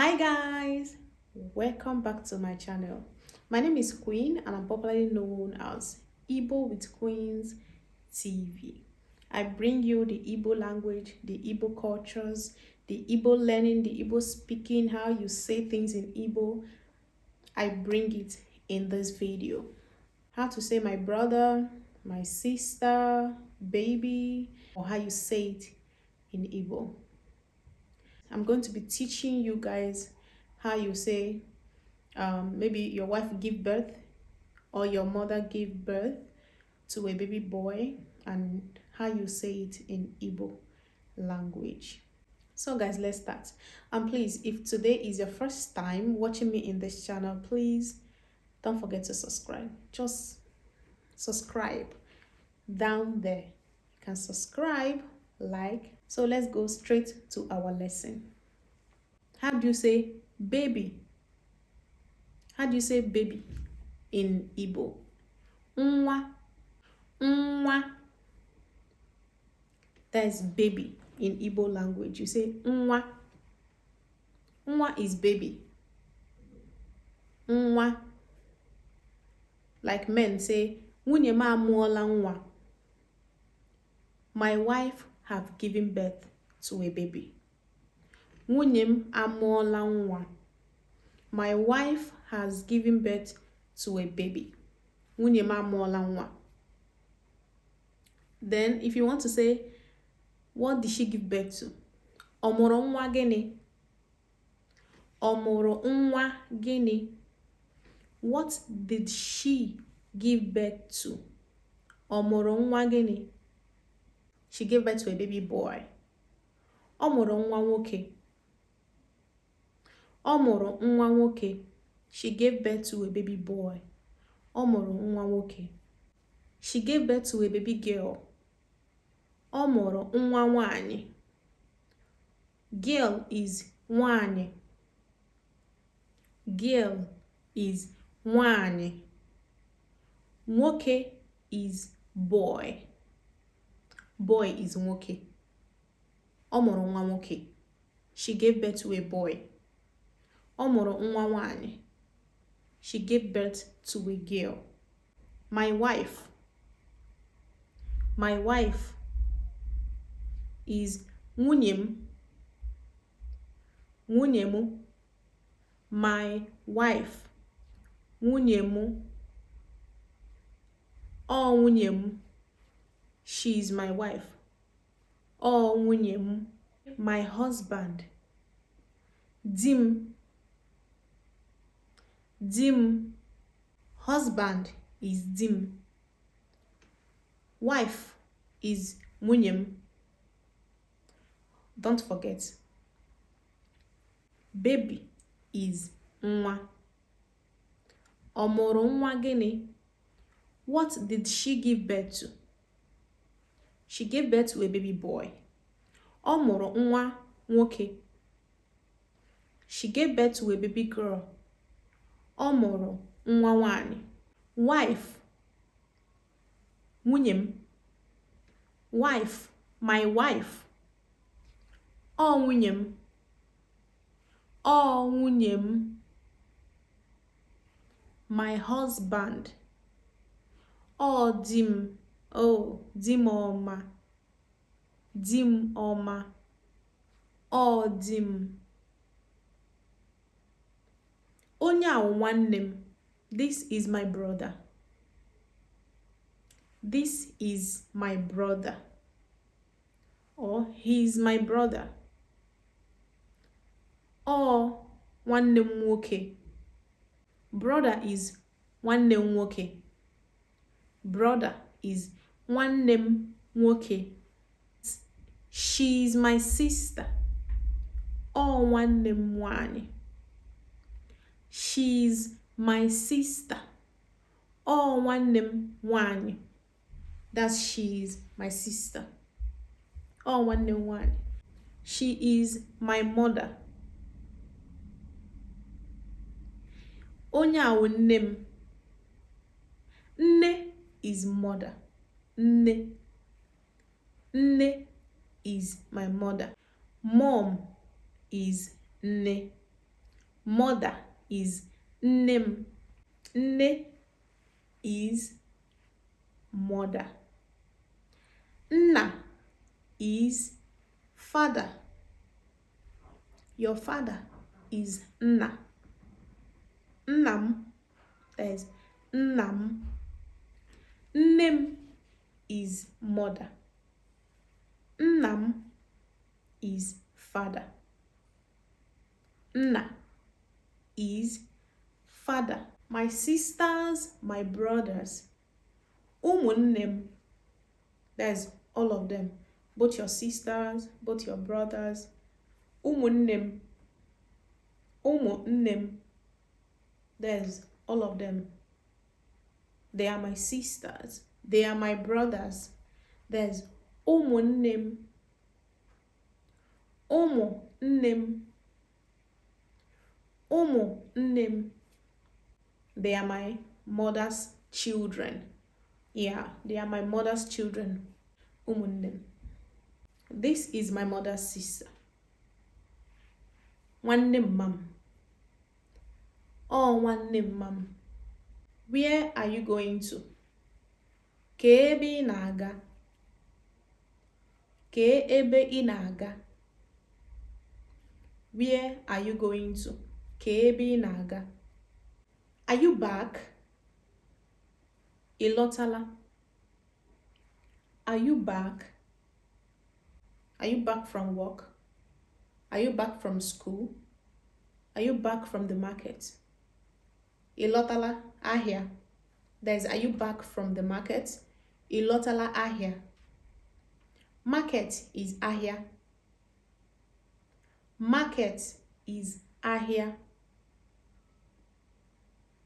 Hi guys, welcome back to my channel. My name is Queen and I'm popularly known as Igbo with Queens TV. I bring you the Igbo language, the Igbo cultures, the Igbo learning, the Igbo speaking, how you say things in Igbo. I bring it in this video. How to say my brother, my sister, baby, or how you say it in Igbo. I'm going to be teaching you guys how you say maybe your wife give birth or your mother gave birth to a baby boy and how you say it in Igbo language. So guys, let's start. And please, if today is your first time watching me in this channel, please don't forget to subscribe. Just subscribe down there. You can subscribe, like. So let's go straight to our lesson. How do you say baby? How do you say baby in Igbo? Nwa. Nwa. That is baby in Igbo language. You say nwa. Nwa is baby. Nwa. Like men say, nwunye m amụọla nwa. My wife have given birth to a baby. Nwunye m amụọla nwa. My wife has given birth to a baby. Nwunye m amụọla nwa. Then if you want to say, what did she give birth to? Ọ mụrụ nwa gịnị? Ọ mụrụ nwa gịnị? What did she give birth to? Ọ mụrụ nwa gịnị? She gave birth to a baby boy. Ọ mụrụ nwa nwoke. Ọ mụrụ nwa nwoke. She gave birth to a baby boy. Ọ mụrụ nwa nwoke. She gave birth to a baby girl. Ọ mụrụ nwa nwanyị. Girl is nwanyị. Girl is nwanyị. Nwoke is boy. Boy is nwoke. Ọ mụrụ nwa nwoke. She gave birth to a boy. Ọ mụrụ nwa nwanyị. She gave birth to a girl. My wife. My wife is nwunye m. Nwunye m. My wife. Nwunye m. Ọ nwunye m. She is my wife. Ọ nwunye m. My husband. Di m. Di m. Husband is di m. Wife is nwunye m. Don't forget. Baby is nwa. Ọ mụrụ nwa gịnị? What did she give birth to? She gave birth to a baby boy. Ọ mụrụ nwa nwoke. She gave birth to a baby girl. Ọ mụrụ nwa nwanyị. Wife. Nwunye m. Wife. My wife. Ọ nwunye m. Ọ nwunye m. My husband. Ọ di m. Oh, di m ọma. Di m ọma. Ọ di m. Onye a nwanne m. This is my brother. This is my brother. Or he is my brother. Ọ nwanne m nwoke. Brother is nwanne m nwoke. Brother is nwanne m nwoke. She is my sister. Ọ nwanne m nwanyị. She is my sister. Ọ nwanne m nwanyị. That's she is my sister. Ọ nwanne m nwanyị. She is my mother. Onye a wụ nne m. Nne is mother. Nne. Nne is my mother. Mom is nne. Mother is nnem. Nne is mother. Nna is father. Your father is nna. Nnam, that is nnam. Nnem is mother. Nnam is father. Nna is father. My sisters, my brothers. Umunnem, that is all of them. Both your sisters, both your brothers. Umunnem. Umunnem, that is all of them. They are my sisters. They are my brothers. There's umunnem. Umunnem. Umunnem. They are my mother's children. Yeah, they are my mother's children. Umunnem. This is my mother's sister. Nwanne mam. Oh, nwanne mam. Where are you going to? Ka ebe ị na-aga? Ka ebe ị na-aga? Where are you going to? Ka ebe ị na-aga? Are you back? Ị lọtala? Are you back? Are you back from work? Are you back from school? Are you back from the market? Ị lọtala ahịa? That is, are you back from the market? Ị lọtala ahịa. Market is ahịa. Market is ahịa.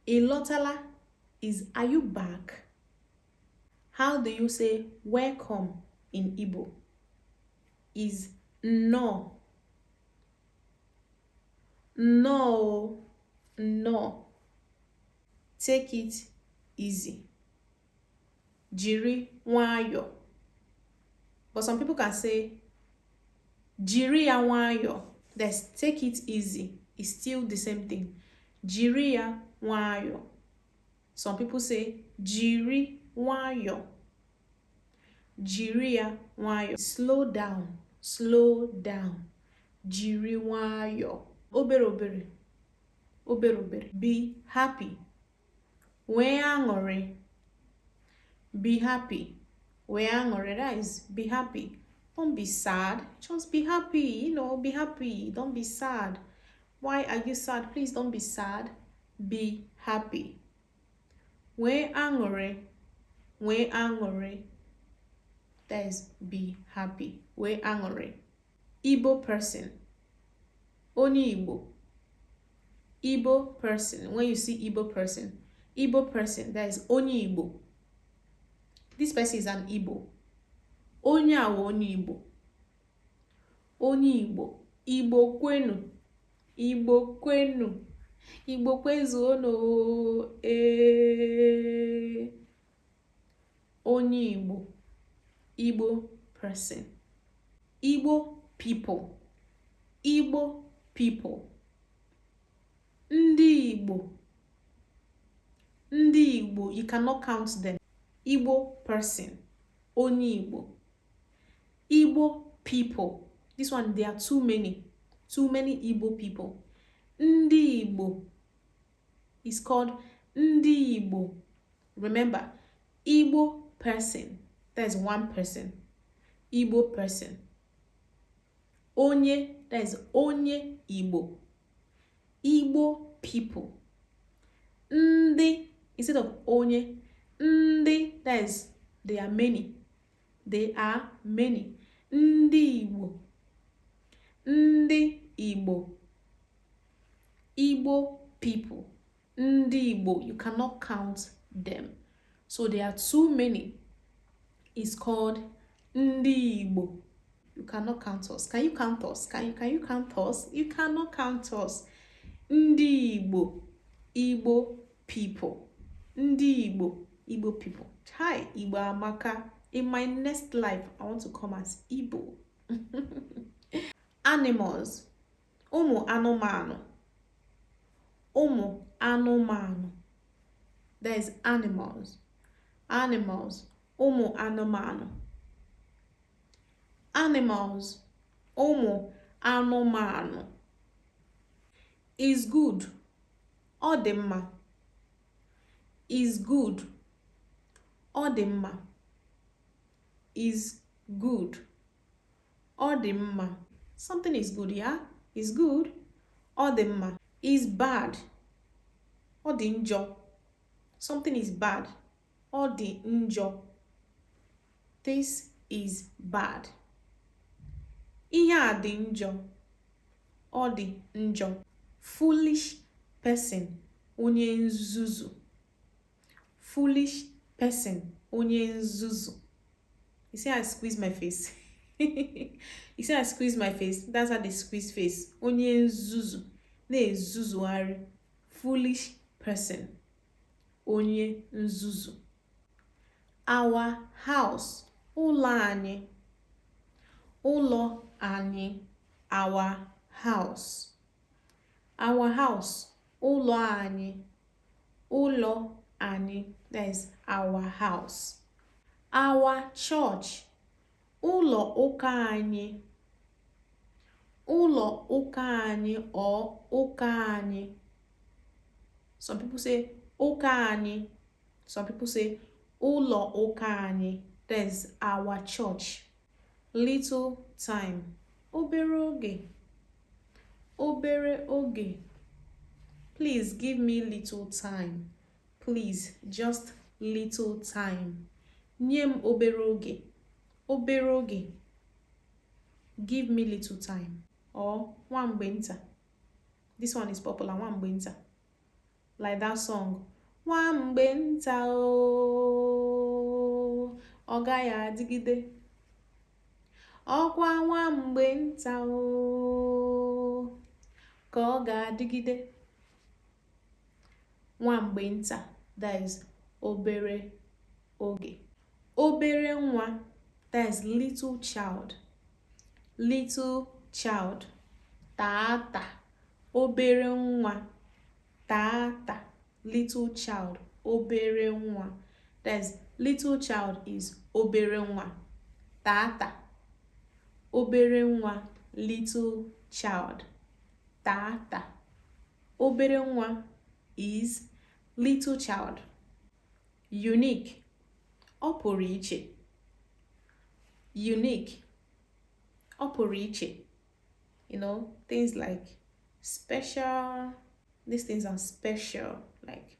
Ị lọtala is, are you back? How do you say welcome in Igbo? Is no. No. No. Take it easy. Jiri nwayọ. But some people can say jiri ya nwayọ. That's take it easy. It's still the same thing. Jiri ya nwayọ. Some people say jiri nwayọ. Jiri ya nwayọ. Slow down. Slow down. Jiri nwayọ. Obere obere. Obere obere. Be happy. Nwee aṅụrị. Be happy. Nwee aṅụrị, that is, be happy. Don't be sad. Just be happy. Be happy. Don't be sad. Why are you sad? Please don't be sad. Be happy. Nwee aṅụrị. Nwee aṅụrị. That is, be happy. Nwee aṅụrị. Igbo person. Onye Igbo. Igbo person. When you see Igbo person, that is onye Igbo. This person is an Igbo. Onye awo onye Igbo. Onye Igbo. Igbo kwenu. Igbo kwenu. Igbo kwezuono. Onye Igbo. Igbo person. Igbo people. Igbo people. Ndị Igbo. Ndị Igbo, you cannot count them. Igbo person. Onye Igbo. Igbo people. This one, there are too many. Too many Igbo people. Ndị Igbo is called Ndị Igbo. Remember, Igbo person. That is one person. Igbo person. Onye, that is Onye Igbo. Igbo people. Ndị, instead of Onye, Ndị, that is, they are many. They are many. Ndị Igbo. Ndị Igbo. Igbo people. Ndị Igbo. You cannot count them. So there are too many. It's called Ndị Igbo. You cannot count us. Can you count us? Can you count us? You cannot count us. Ndị Igbo. Igbo people. Ndị Igbo. Igbo people. Hi, Igbo amaka. In my next life, I want to come as Igbo. Animals. Ụmụ anụmanụ. Ụmụ anụmanụ. That is animals. Animals. Ụmụ anụmanụ. Animals. Ụmụ anụmanụ. Is good. Ọ dị mma. Is good. Ọ dị mma. Is good. Ọ dị mma. Something is good, yeah? Is good. Ọ dị mma. Is bad. Ọ dị njọ. Something is bad. Ọ dị njọ. This is bad. Ihe a dị njọ. Ọ dị njọ. Foolish person. Onye nzuzu. Foolish person. Onye nzuzu. You see how I squeeze my face? You see how I squeeze my face? That's how they squeeze face. Onye nzuzu. Na-ezuzugharị. Foolish person. Onye nzuzu. Our house. Ụlọ anyị. Ụlọ anyị. Our house. Our house. Ụlọ anyị. Ụlọ anyị. That is our house. Our church. Ụlọ ụka anyị. Ụlọ ụka anyị or ụka anyị. Some people say ụka anyị. Some people say ụlọ ụka anyị. That is our church. Little time. Obere oge. Obere oge. Please give me little time. Please, just little time. Nye m obere oge. Obere oge. Give me little time. Or nwamgbe nta. This one is popular. Nwamgbe nta. Like that song. Nwamgbe nta o. Ọ gaghị adịgide. Ọkwa nwamgbe nta o. Ka ọ ga-adịgide. Nwamgbe nta. That is obere oge. Obere nwa. That is little child. Little child. Tata. Obere nwa. Tata. Little child. Obere nwa. That is little child is obere nwa. Tata. Obere nwa. Little child. Tata. Obere nwa is little child. Unique. Ọ pụrụ iche. Unique. Ọ pụrụ iche. You know, things like special. These things are special. Like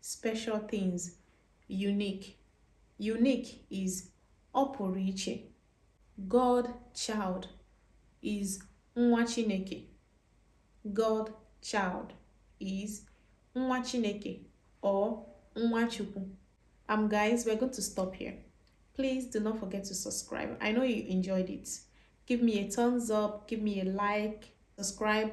special things. Unique. Unique is ọ pụrụ iche. God child is nwa Chineke. God child is nwa Chineke or nwa Chukwu. Guys, we're going to stop here. Please do not forget to subscribe. I know you enjoyed it. Give me a thumbs up, give me a like, subscribe,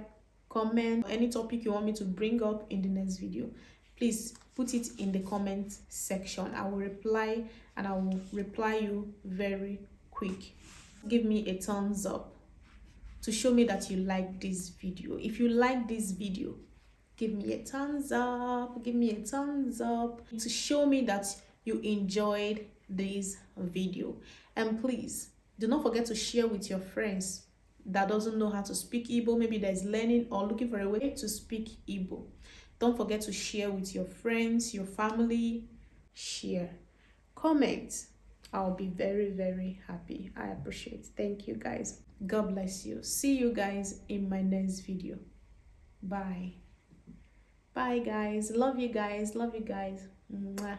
comment, any topic you want me to bring up in the next video. Please put it in the comment section. I will reply and I will reply you very quick. Give me a thumbs up to show me that you like this video. If you like this video, give me a thumbs up. Give me a thumbs up to show me that you enjoyed this video. And please do not forget to share with your friends that doesn't know how to speak Igbo. Maybe there's learning or looking for a way to speak Igbo. Don't forget to share with your friends, your family. Share, comment. I'll be very, very happy. I appreciate. Thank you guys. God bless you. See you guys in my next video. Bye. Bye guys. Love you guys. Love you guys. Mwah.